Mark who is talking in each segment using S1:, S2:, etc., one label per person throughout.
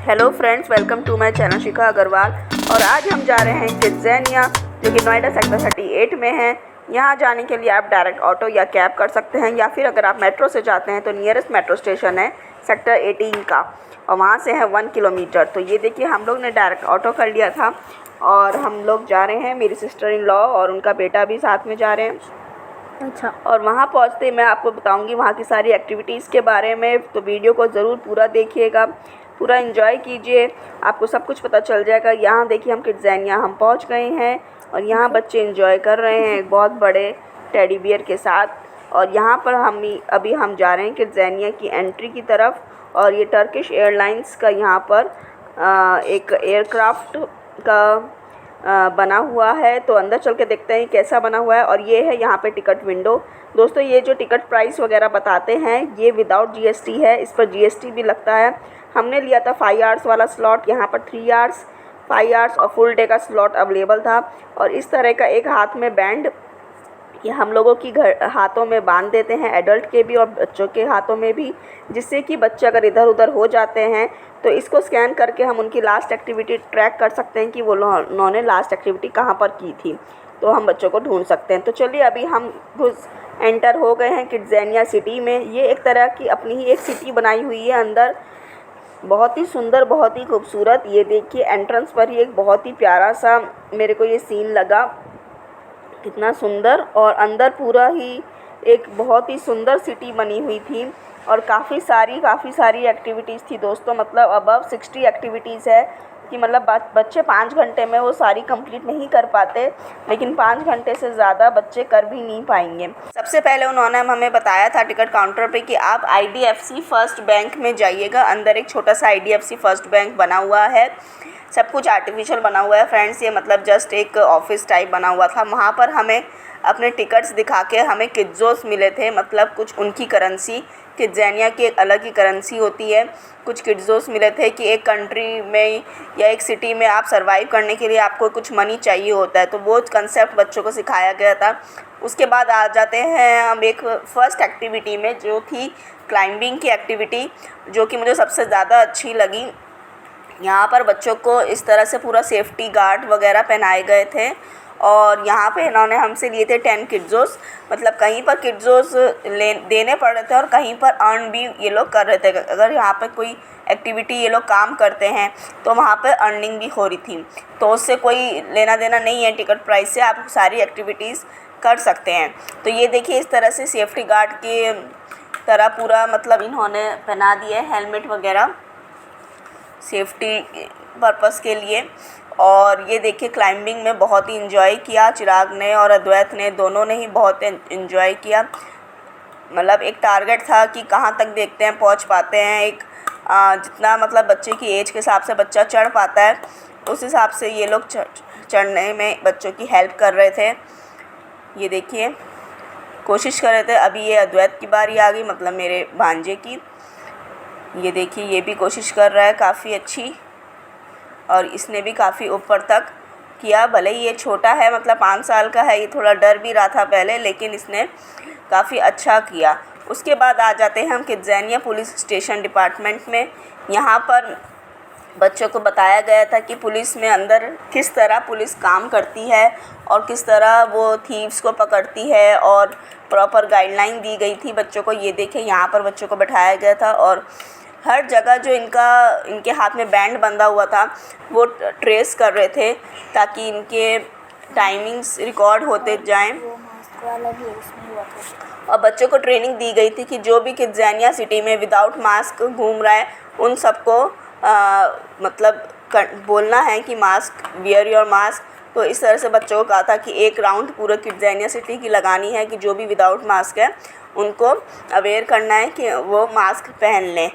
S1: Hello friends, welcome to my channel Shikha Agarwal. और आज हम जा रहे हैं किड्ज़ेनिया, जो कि नोएडा सेक्टर 38 में है। यहाँ जाने के लिए आप डायरेक्ट ऑटो या कैब कर सकते हैं, या फिर अगर आप मेट्रो से जाते हैं तो नियरेस्ट मेट्रो स्टेशन है सेक्टर 18 का, और वहाँ से है 1 किलोमीटर। तो ये देखिए, हम लोग ने डायरेक्ट ऑटो कर लिया था और हम लोग जा रहे हैं। मेरी सिस्टर इन लॉ और उनका बेटा भी साथ में जा रहे हैं।
S2: अच्छा।
S1: और वहाँ पहुँचते मैं आपको बताऊँगी वहाँ की सारी एक्टिविटीज़ के बारे में, तो वीडियो को ज़रूर पूरा देखिएगा, पूरा एंजॉय कीजिए, आपको सब कुछ पता चल जाएगा। यहाँ देखिए, हम किड्ज़ेनिया हम पहुँच गए हैं और यहाँ बच्चे एंजॉय कर रहे हैं एक बहुत बड़े टेडी बियर के साथ। और यहाँ पर अभी हम जा रहे हैं किड्ज़ेनिया की एंट्री की तरफ। और ये टर्किश एयरलाइंस का यहाँ पर एक एयरक्राफ्ट का बना हुआ है। तो अंदर चल के देखते हैं कैसा बना हुआ है। और ये है यहाँ पे टिकट विंडो। दोस्तों, ये जो टिकट प्राइस वगैरह बताते हैं ये विदाउट जीएसटी है, इस पर जीएसटी भी लगता है। हमने लिया था 5 आवर्स वाला स्लॉट, यहाँ पर 3 आवर्स, 5 आवर्स और फुल डे का स्लॉट अवेलेबल था। और इस तरह का एक हाथ में बैंड ये हम लोगों की हाथों में बांध देते हैं, एडल्ट के भी और बच्चों के हाथों में भी, जिससे कि बच्चे अगर इधर उधर हो जाते हैं तो इसको स्कैन करके हम उनकी लास्ट एक्टिविटी ट्रैक कर सकते हैं कि वो उन्होंने लास्ट एक्टिविटी कहाँ पर की थी, तो हम बच्चों को ढूंढ सकते हैं। तो चलिए, अभी हम घुस एंटर हो गए हैं किड्ज़ेनिया सिटी में। ये एक तरह की अपनी ही एक सिटी बनाई हुई है अंदर, बहुत ही सुंदर, बहुत ही खूबसूरत। ये देखिए, एंट्रेंस पर ही एक बहुत ही प्यारा सा मेरे को ये सीन लगा, कितना सुंदर। और अंदर पूरा ही एक बहुत ही सुंदर सिटी बनी हुई थी और काफ़ी सारी एक्टिविटीज़ थी दोस्तों। मतलब अबव 60 एक्टिविटीज़ है कि मतलब बच्चे 5 घंटे में वो सारी कंप्लीट नहीं कर पाते, लेकिन 5 घंटे से ज़्यादा बच्चे कर भी नहीं पाएंगे। सबसे पहले उन्होंने हमें बताया था टिकट काउंटर पे कि आप IDFC फर्स्ट बैंक में जाइएगा। अंदर एक छोटा सा IDFC फर्स्ट बैंक बना हुआ है, सब कुछ आर्टिफिशियल बना हुआ है फ्रेंड्स। ये मतलब जस्ट एक ऑफिस टाइप बना हुआ था। वहाँ पर हमें अपने टिकट्स दिखा के हमें किड्ज़ोस मिले थे, मतलब कुछ उनकी करेंसी, किड्ज़ेनिया की एक अलग ही करेंसी होती है। कुछ किड्ज़ोस मिले थे कि एक कंट्री में या एक सिटी में आप सर्वाइव करने के लिए आपको कुछ मनी चाहिए होता है, तो वो कंसेप्ट बच्चों को सिखाया गया था। उसके बाद आ जाते हैं हम एक फ़र्स्ट एक्टिविटी में, जो थी क्लाइंबिंग की एक्टिविटी, जो कि मुझे सबसे ज़्यादा अच्छी लगी। यहाँ पर बच्चों को इस तरह से पूरा सेफ्टी गार्ड वगैरह पहनाए गए थे। और यहाँ पे इन्होंने हमसे लिए थे 10 किड्ज़ोस, मतलब कहीं पर किड्ज़ोस देने पड़ रहे थे और कहीं पर अर्न भी ये लोग कर रहे थे। अगर यहाँ पे कोई एक्टिविटी ये लोग काम करते हैं तो वहाँ पे अर्निंग भी हो रही थी, तो उससे कोई लेना देना नहीं है टिकट प्राइस से, आप सारी एक्टिविटीज़ कर सकते हैं। तो ये देखिए, इस तरह से सेफ्टी गार्ड के तरह पूरा मतलब इन्होंने पहना दिया है, हेलमेट वगैरह सेफ्टी पर्पस के लिए। और ये देखिए, क्लाइंबिंग में बहुत ही एंजॉय किया चिराग ने और अद्वैत ने, दोनों ने ही बहुत एंजॉय किया। मतलब एक टारगेट था कि कहाँ तक देखते हैं पहुँच पाते हैं, एक जितना मतलब बच्चे की एज के हिसाब से बच्चा चढ़ पाता है, उस हिसाब से ये लोग चढ़ने में बच्चों की हेल्प कर रहे थे। ये देखिए, कोशिश कर रहे थे। अभी ये अद्वैत की बारी आ गई, मतलब मेरे भांजे की। ये देखिए, ये भी कोशिश कर रहा है काफ़ी अच्छी, और इसने भी काफ़ी ऊपर तक किया। भले ही ये छोटा है, मतलब 5 साल का है, ये थोड़ा डर भी रहा था पहले, लेकिन इसने काफ़ी अच्छा किया। उसके बाद आ जाते हैं हम किड्ज़ेनिया पुलिस स्टेशन डिपार्टमेंट में। यहाँ पर बच्चों को बताया गया था कि पुलिस में अंदर किस तरह पुलिस काम करती है और किस तरह वो थीव्स को पकड़ती है, और प्रॉपर गाइडलाइन दी गई थी बच्चों को। ये देखिए, यहाँ पर बच्चों को बैठाया गया था और हर जगह जो इनके हाथ में बैंड बंधा हुआ था वो ट्रेस कर रहे थे, ताकि इनके टाइमिंग्स रिकॉर्ड होते जाएं। और बच्चों को ट्रेनिंग दी गई थी कि जो भी किड्ज़ेनिया सिटी में विदाउट मास्क घूम रहा है उन सबको मतलब बोलना है कि मास्क, वियर योर मास्क। तो इस तरह से बच्चों को कहा था कि एक राउंड पूरे किड्ज़ेनिया सिटी की लगानी है, कि जो भी विदाउट मास्क है उनको अवेयर करना है कि वो मास्क पहन लें।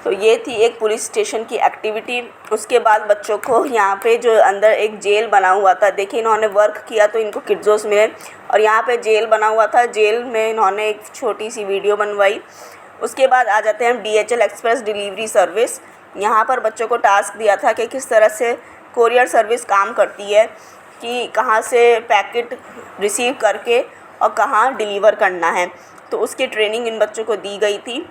S1: तो ये थी एक पुलिस स्टेशन की एक्टिविटी। उसके बाद बच्चों को यहाँ पे जो अंदर एक जेल बना हुआ था, देखिए इन्होंने वर्क किया तो इनको किड्ज़ोस मिले, और यहाँ पे जेल बना हुआ था, जेल में इन्होंने एक छोटी सी वीडियो बनवाई। उसके बाद आ जाते हैं हम DHL एक्सप्रेस डिलीवरी सर्विस। यहाँ पर बच्चों को टास्क दिया था कि किस तरह से कोरियर सर्विस काम करती है, कि कहाँ से पैकेट रिसीव करके और कहाँ डिलीवर करना है, तो उसकी ट्रेनिंग इन बच्चों को दी गई थी।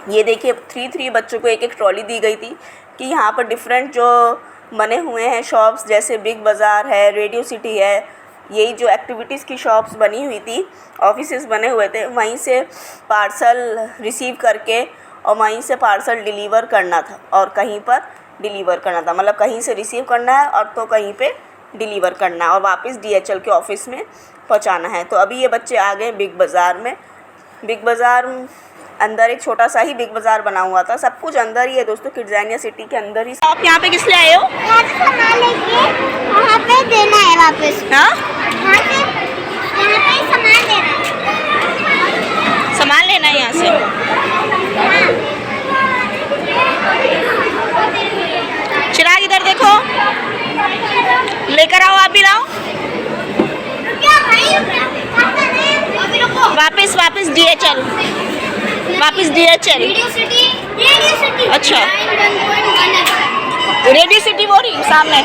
S1: ये देखिए 3 बच्चों को एक ट्रॉली दी गई थी कि यहाँ पर डिफरेंट जो बने हुए हैं शॉप्स, जैसे बिग बाज़ार है, रेडियो सिटी है, यही जो एक्टिविटीज़ की शॉप्स बनी हुई थी, ऑफिसेस बने हुए थे, वहीं से पार्सल रिसीव करके और वहीं से पार्सल डिलीवर करना था और कहीं पर डिलीवर करना था। मतलब कहीं से रिसीव करना है और तो कहीं पे डिलीवर करना है और वापस DHL के ऑफ़िस में पहुंचाना है। तो अभी ये बच्चे आ गए बिग बाज़ार में। बिग बाज़ार अंदर एक छोटा सा ही बिग बाज़ार बना हुआ था, सब कुछ अंदर ही है दोस्तों, किड्ज़ानिया सिटी के अंदर ही। आप यहाँ पे किस लिए आए हो?
S2: सामान लेके वहाँ पे देना है वापस।
S1: हाँ,
S2: यहाँ पे सामान देना है।
S1: सामान लेना है यहाँ से। चिराग इधर देखो, लेकर आओ, आप भी लाओ। वापस DHL, वापस DHL।
S2: Radio city.
S1: अच्छा, रेडियो सिटी वो रही सामने।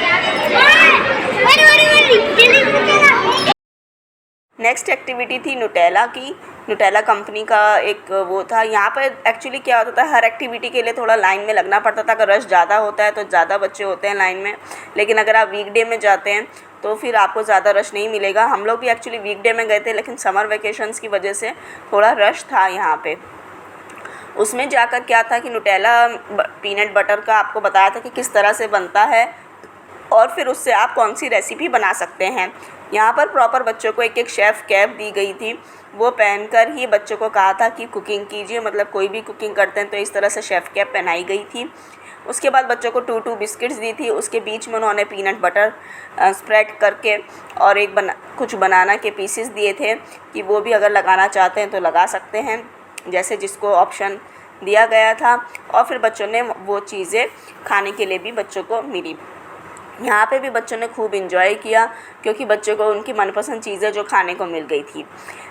S1: नेक्स्ट एक्टिविटी थी नुटेला की। नुटेला कंपनी का एक वो था। यहाँ पर एक्चुअली क्या होता था, हर एक्टिविटी के लिए थोड़ा लाइन में लगना पड़ता था। अगर रश ज़्यादा होता है तो ज़्यादा बच्चे होते हैं लाइन में, लेकिन अगर आप वीकडे में जाते हैं तो फिर आपको ज़्यादा रश नहीं मिलेगा। हम लोग भी एक्चुअली वीकडे में गए थे, लेकिन समर वेकेशंस की वजह से थोड़ा रश था यहाँ पे। उसमें जाकर क्या था कि नुटेला पीनट बटर का आपको बताया था कि किस तरह से बनता है और फिर उससे आप कौन सी रेसिपी बना सकते हैं। यहाँ पर प्रॉपर बच्चों को एक एक शेफ़ कैप दी गई थी, वो पहनकर ही बच्चों को कहा था कि कुकिंग कीजिए। मतलब कोई भी कुकिंग करते हैं तो इस तरह से शेफ़ कैप पहनाई गई थी। उसके बाद बच्चों को 2 बिस्किट्स दी थी, उसके बीच में उन्होंने पीनट बटर स्प्रेड करके और एक कुछ बनाना के पीसेस दिए थे कि वो भी अगर लगाना चाहते हैं तो लगा सकते हैं, जैसे जिसको ऑप्शन दिया गया था। और फिर बच्चों ने वो चीज़ें खाने के लिए भी बच्चों को मिली। यहाँ पे भी बच्चों ने खूब इंजॉय किया क्योंकि बच्चों को उनकी मनपसंद चीज़ें जो खाने को मिल गई थी।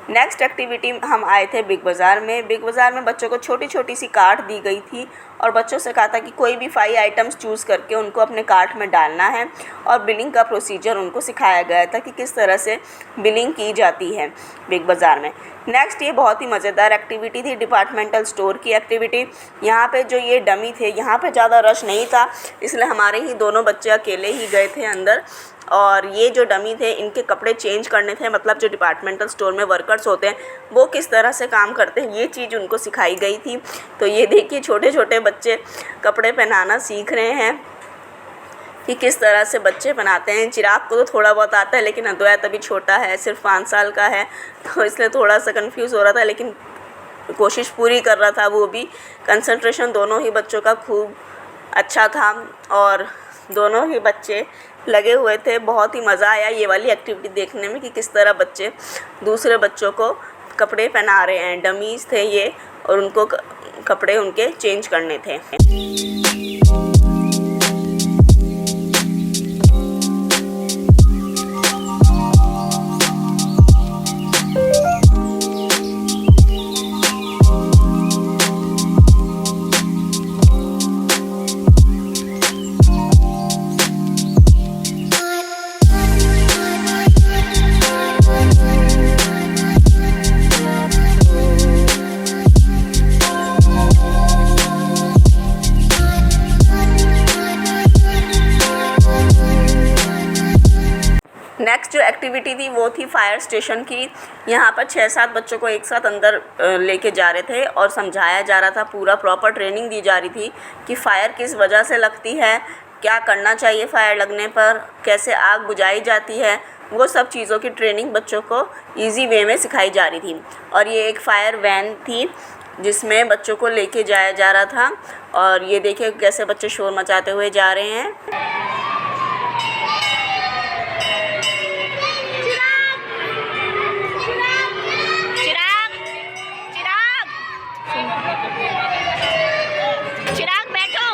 S1: नेक्स्ट एक्टिविटी हम आए थे बिग बाज़ार में। बिग बाज़ार में बच्चों को छोटी छोटी सी कार्ट दी गई थी और बच्चों से कहा था कि कोई भी 5 आइटम्स चूज़ करके उनको अपने कार्ट में डालना है और बिलिंग का प्रोसीजर उनको सिखाया गया था कि किस तरह से बिलिंग की जाती है बिग बाज़ार में। नेक्स्ट ये बहुत ही मज़ेदार एक्टिविटी थी, डिपार्टमेंटल स्टोर की एक्टिविटी। यहाँ पे जो ये डमी थे, यहाँ पे ज़्यादा रश नहीं था, इसलिए हमारे ही दोनों बच्चे अकेले ही गए थे अंदर। और ये जो डमी थे, इनके कपड़े चेंज करने थे। मतलब जो डिपार्टमेंटल स्टोर में वर्कर्स होते हैं वो किस तरह से काम करते हैं, ये चीज़ उनको सिखाई गई थी। तो ये देखिए छोटे छोटे बच्चे कपड़े पहनाना सीख रहे हैं कि किस तरह से बच्चे बनाते हैं। चिराग को तो थोड़ा बहुत आता है, लेकिन अद्वैत अभी छोटा है, सिर्फ 5 साल का है, तो इसलिए थोड़ा सा कंफ्यूज हो रहा था, लेकिन कोशिश पूरी कर रहा था वो भी। कंसंट्रेशन दोनों ही बच्चों का खूब अच्छा था और दोनों ही बच्चे लगे हुए थे। बहुत ही मज़ा आया ये वाली एक्टिविटी देखने में कि किस तरह बच्चे दूसरे बच्चों को कपड़े पहना रहे हैं। डमीज़ थे ये और उनको कपड़े उनके चेंज करने थे। नेक्स्ट जो एक्टिविटी थी वो थी फायर स्टेशन की। यहाँ पर 6-7 बच्चों को एक साथ अंदर लेके जा रहे थे और समझाया जा रहा था, पूरा प्रॉपर ट्रेनिंग दी जा रही थी कि फ़ायर किस वजह से लगती है, क्या करना चाहिए फ़ायर लगने पर, कैसे आग बुझाई जाती है। वो सब चीज़ों की ट्रेनिंग बच्चों को ईजी वे में सिखाई जा रही थी। और ये एक फ़ायर वैन थी जिसमें बच्चों को लेके जाया जा रहा था। और ये देखिए कैसे बच्चे शोर मचाते हुए जा रहे हैं। चिराग बैठो।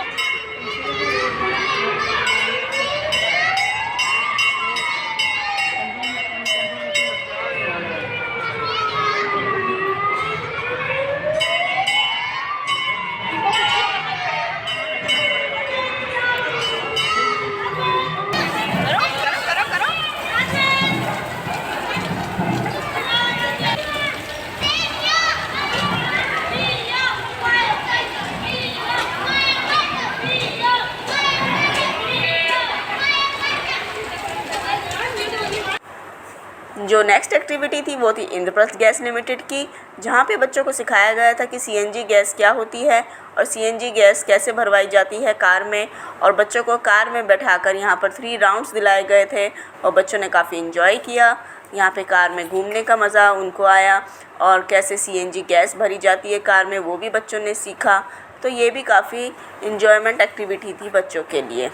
S1: जो नेक्स्ट एक्टिविटी थी वो थी इंद्रप्रस्थ गैस लिमिटेड की, जहाँ पे बच्चों को सिखाया गया था कि सीएनजी गैस क्या होती है और सीएनजी गैस कैसे भरवाई जाती है कार में। और बच्चों को कार में बैठाकर यहाँ पर 3 राउंड्स दिलाए गए थे और बच्चों ने काफ़ी इन्जॉय किया। यहाँ पे कार में घूमने का मज़ा उनको आया और कैसे सीएनजी गैस भरी जाती है कार में वो भी बच्चों ने सीखा। तो ये भी काफ़ी इन्जॉयमेंट एक्टिविटी थी बच्चों के लिए।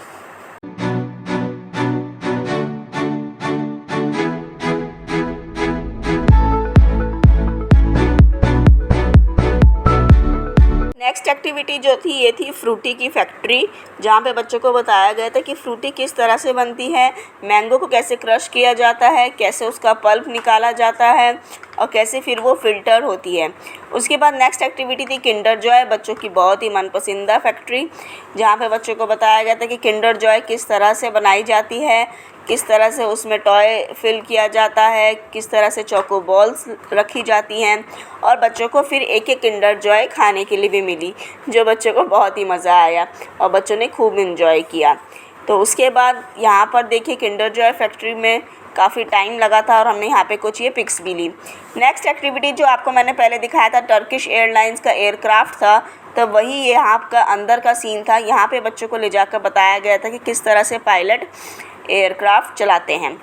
S1: नेक्स्ट एक्टिविटी जो थी ये थी फ्रूटी की फैक्ट्री, जहाँ पे बच्चों को बताया गया था कि फ्रूटी किस तरह से बनती है, मैंगो को कैसे क्रश किया जाता है, कैसे उसका पल्प निकाला जाता है और कैसे फिर वो फ़िल्टर होती है। उसके बाद नेक्स्ट एक्टिविटी थी किंडर जॉय, बच्चों की बहुत ही मनपसंदीदा फैक्ट्री, जहाँ पे बच्चों को बताया गया था कि किंडर जॉय किस तरह से बनाई जाती है, किस तरह से उसमें टॉय फिल किया जाता है, किस तरह से चोको बॉल्स रखी जाती हैं और बच्चों को फिर एक एक किंडर जॉय खाने के लिए भी मिली, जो बच्चों को बहुत ही मज़ा आया और बच्चों ने खूब इन्जॉय किया। तो उसके बाद यहाँ पर देखिए किंडर जॉय फैक्ट्री में काफ़ी टाइम लगा था और हमने यहाँ पे कुछ ये पिक्स भी ली। नेक्स्ट एक्टिविटी जो आपको मैंने पहले दिखाया था टर्किश एयरलाइंस का एयरक्राफ्ट था, तो वही यहाँ का अंदर का सीन था। यहाँ पे बच्चों को ले जाकर बताया गया था कि किस तरह से पायलट एयरक्राफ्ट चलाते हैं।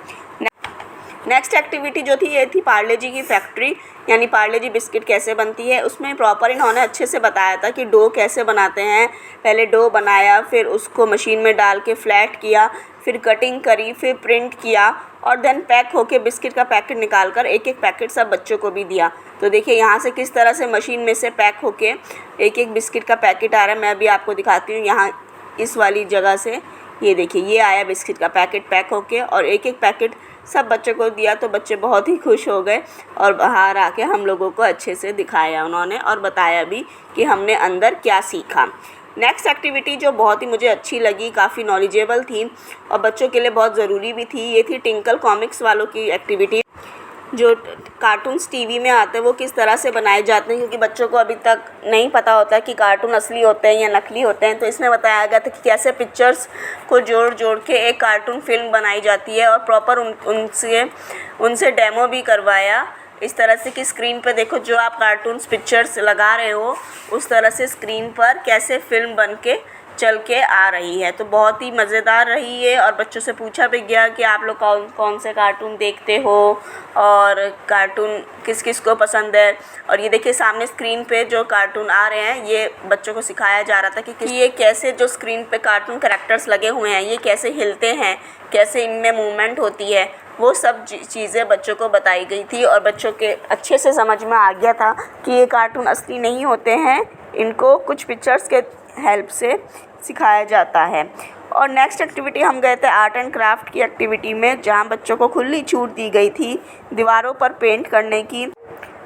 S1: नेक्स्ट एक्टिविटी जो थी ये थी पार्ले जी की फैक्ट्री, यानी पार्ले जी बिस्किट कैसे बनती है। उसमें प्रॉपर इन्होंने अच्छे से बताया था कि डो कैसे बनाते हैं। पहले डो बनाया, फिर उसको मशीन में डाल के फ्लैट किया, फिर कटिंग करी, फिर प्रिंट किया और देन पैक होके बिस्किट का पैकेट निकाल कर एक एक पैकेट सब बच्चों को भी दिया। तो देखिए यहाँ से किस तरह से मशीन में से पैक होके एक एक बिस्किट का पैकेट आ रहा है। मैं अभी आपको दिखाती हूँ। यहाँ इस वाली जगह से ये देखिए ये आया बिस्किट का पैकेट पैक होके और एक एक पैकेट सब बच्चों को दिया। तो बच्चे बहुत ही खुश हो गए और बाहर आके हम लोगों को अच्छे से दिखाया उन्होंने और बताया भी कि हमने अंदर क्या सीखा। नेक्स्ट एक्टिविटी जो बहुत ही मुझे अच्छी लगी, काफ़ी नॉलेजेबल थी और बच्चों के लिए बहुत ज़रूरी भी थी, ये थी टिंकल कॉमिक्स वालों की एक्टिविटी। जो कार्टून्स टीवी में आते हैं वो किस तरह से बनाए जाते हैं, क्योंकि बच्चों को अभी तक नहीं पता होता कि कार्टून असली होते हैं या नकली होते हैं। तो इसमें बताया गया था कि कैसे पिक्चर्स को जोड़ जोड़ के एक कार्टून फिल्म बनाई जाती है और प्रॉपर उनसे डेमो भी करवाया। इस तरह से कि स्क्रीन पर देखो जो आप कार्टून्स पिक्चर्स लगा रहे हो उस तरह से स्क्रीन पर कैसे फ़िल्म बन के चल के आ रही है। तो बहुत ही मज़ेदार रही है और बच्चों से पूछा भी गया कि आप लोग कौन कौन से कार्टून देखते हो और कार्टून किस किस को पसंद है। और ये देखिए सामने स्क्रीन पे जो कार्टून आ रहे हैं ये बच्चों को सिखाया जा रहा था कि ये कैसे जो स्क्रीन पे कार्टून कैरेक्टर्स लगे हुए हैं ये कैसे हिलते हैं, कैसे इनमें मूवमेंट होती है, वो सब चीज़ें बच्चों को बताई गई थी और बच्चों के अच्छे से समझ में आ गया था कि ये कार्टून असली नहीं होते हैं, इनको कुछ पिक्चर्स के हेल्प से सिखाया जाता है। और नेक्स्ट एक्टिविटी हम गए थे आर्ट एंड क्राफ्ट की एक्टिविटी में, जहाँ बच्चों को खुली छूट दी गई थी दीवारों पर पेंट करने की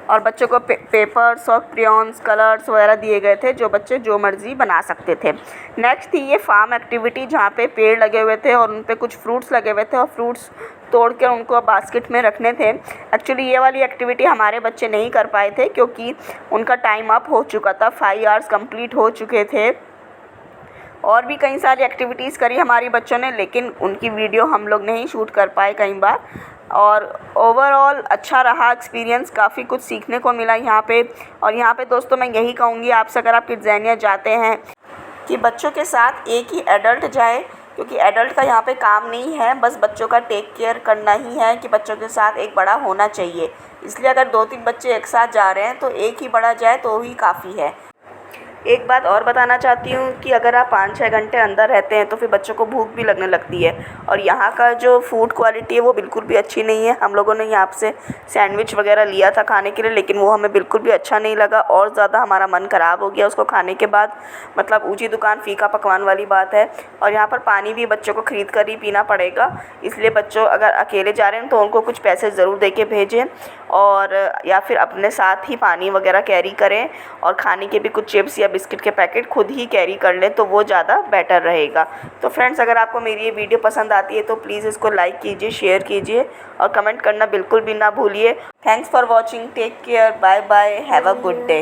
S1: और बच्चों को पेपर्स और क्रेयॉन्स कलर्स वगैरह दिए गए थे जो बच्चे जो मर्ज़ी बना सकते थे। नेक्स्ट थी ये फार्म एक्टिविटी, जहाँ पे पेड़ लगे हुए थे और उन पे कुछ फ्रूट्स लगे हुए थे और फ्रूट्स तोड़ के उनको बास्केट में रखने थे। एक्चुअली ये वाली एक्टिविटी हमारे बच्चे नहीं कर पाए थे क्योंकि उनका टाइम अप हो चुका था, 5 आवर्स कंप्लीट हो चुके थे। और भी कई सारी एक्टिविटीज़ करी हमारे बच्चों ने, लेकिन उनकी वीडियो हम लोग नहीं शूट कर पाए कई बार। और ओवरऑल अच्छा रहा एक्सपीरियंस, काफ़ी कुछ सीखने को मिला यहाँ पे। और यहाँ पे दोस्तों मैं यही कहूँगी आपसे, अगर आप किड्ज़ेनिया जाते हैं कि बच्चों के साथ एक ही एडल्ट जाए, क्योंकि एडल्ट का यहाँ पे काम नहीं है, बस बच्चों का टेक केयर करना ही है कि बच्चों के साथ एक बड़ा होना चाहिए। इसलिए अगर 2-3 बच्चे एक साथ जा रहे हैं तो एक ही बड़ा जाए तो ही काफ़ी है। एक बात और बताना चाहती हूँ कि अगर आप 5-6 घंटे अंदर रहते हैं तो फिर बच्चों को भूख भी लगने लगती है और यहाँ का जो फूड क्वालिटी है वो बिल्कुल भी अच्छी नहीं है। हम लोगों ने यहाँ से सैंडविच वगैरह लिया था खाने के लिए, लेकिन वो हमें बिल्कुल भी अच्छा नहीं लगा और ज़्यादा हमारा मन ख़राब हो गया उसको खाने के बाद। मतलब ऊँची दुकान फीका पकवान वाली बात है। और यहाँ पर पानी भी बच्चों को ख़रीद कर ही पीना पड़ेगा, इसलिए बच्चों अगर अकेले जा रहे हैं तो उनको कुछ पैसे ज़रूर दे के भेजें और या फिर अपने साथ ही पानी वगैरह कैरी करें और खाने के भी कुछ चिप्स या बिस्किट के पैकेट खुद ही कैरी कर लें तो वो ज़्यादा बेटर रहेगा। तो फ्रेंड्स, अगर आपको मेरी ये वीडियो पसंद आती है तो प्लीज़ इसको लाइक कीजिए, शेयर कीजिए और कमेंट करना बिल्कुल भी ना भूलिए। Thanks for watching, take care, bye bye, have a good day.